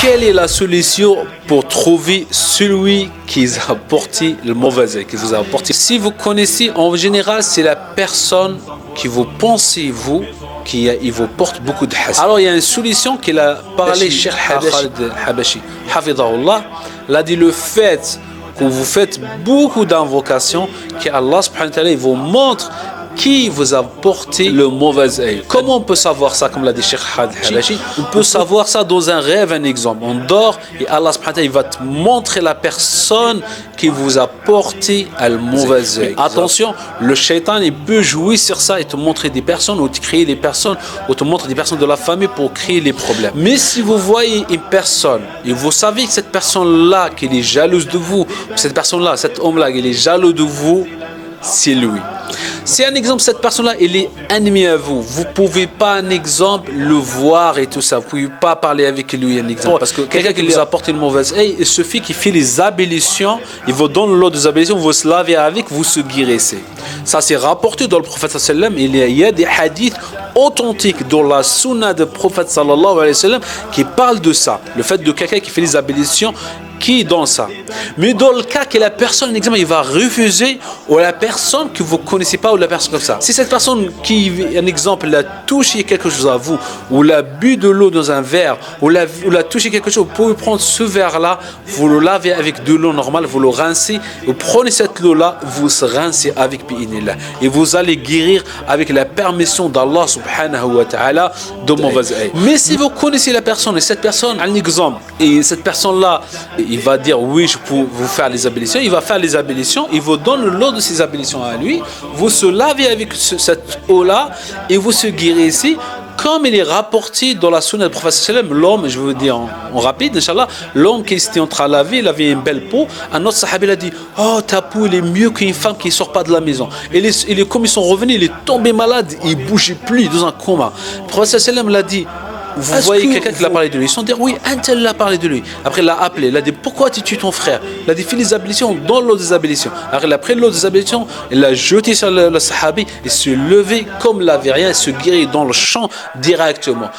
Quelle est la solution pour trouver celui qui a apporté le mauvais œil, qui vous a apporté? Si vous connaissez, en général, c'est la personne qui vous pensez, vous, il vous porte beaucoup de hasad. Alors il y a une solution qu'il a parlé, Cheikh Khalid Habashi, Hafidahullah, il a dit le fait que vous faites beaucoup d'invocations, qu'Allah subhanahu wa ta'ala il vous montre qui vous a porté le mauvais œil. Comment on peut savoir ça, comme l'a dit Cheikh Khalid Habashi? On peut savoir ça dans un rêve, un exemple. On dort et Allah subhanahu wa ta'ala il va te montrer la personne qui vous a porté le mauvais œil. Attention, le shaitan il peut jouer sur ça et te montrer des personnes ou te créer des personnes ou te montrer des personnes de la famille pour créer les problèmes. Mais si vous voyez une personne et vous savez que cette personne-là qu'elle est jalouse de vous, cette personne-là, cet homme-là, il est jaloux de vous, c'est lui. Si un exemple, cette personne-là, elle est ennemie à vous, vous ne pouvez pas, un exemple, le voir et tout ça. Vous ne pouvez pas parler avec lui, un exemple. Parce que quelqu'un qui vous a apporté une mauvaise œil, il suffit qu'il fait les ablutions, il vous donne l'eau des ablutions, vous se lavez avec, vous se guérissez. Ça, c'est rapporté dans le prophète sallam. Il y a des hadiths authentiques dans la sunna du prophète sallallahu alayhi wa sallam qui parlent de ça. Le fait de quelqu'un qui fait les ablutions, qui dans ça. Mais dans le cas que la personne, exemple, il va refuser, ou la personne que vous ne connaissez pas, ou la personne comme ça. Si cette personne qui, un exemple, l'a touché quelque chose à vous, ou l'a bu de l'eau dans un verre, ou l'a touché quelque chose, vous pouvez prendre ce verre-là, vous le lavez avec de l'eau normale, vous le rincez, vous prenez cette eau-là, vous rincez avec bi'inillah. Et vous allez guérir avec la permission d'Allah subhanahu wa ta'ala de mauvais œil. Mais si vous connaissez la personne, et cette personne, un exemple, et cette personne-là, il va dire oui, je peux vous faire les ablutions. Il va faire les ablutions, il vous donne l'eau de ces ablutions à lui. Vous se lavez avec cette eau-là et vous se guérissez. Comme il est rapporté dans la sunna du prophète sallam, l'homme, je veux dire en rapide, Inch'Allah, l'homme qui était en train de laver, il avait une belle peau. Un autre sahabi a dit, oh, ta peau, il est mieux qu'une femme qui ne sort pas de la maison. Et comme ils sont revenus, il est tombé malade, il ne bougeait plus, dans un coma. Le prophète sallam l'a dit, vous voyez quelqu'un qui l'a parlé de lui. Ils sont dit, oui, un tel l'a parlé de lui. Après, il l'a appelé. Il a dit, pourquoi tu tues ton frère? Il a dit, fais les ablutions dans l'eau des ablutions. Alors, il a pris l'eau des ablutions, il l'a jeté sur le sahabi, il se levait comme il n'avait rien, il se guérit dans le champ directement.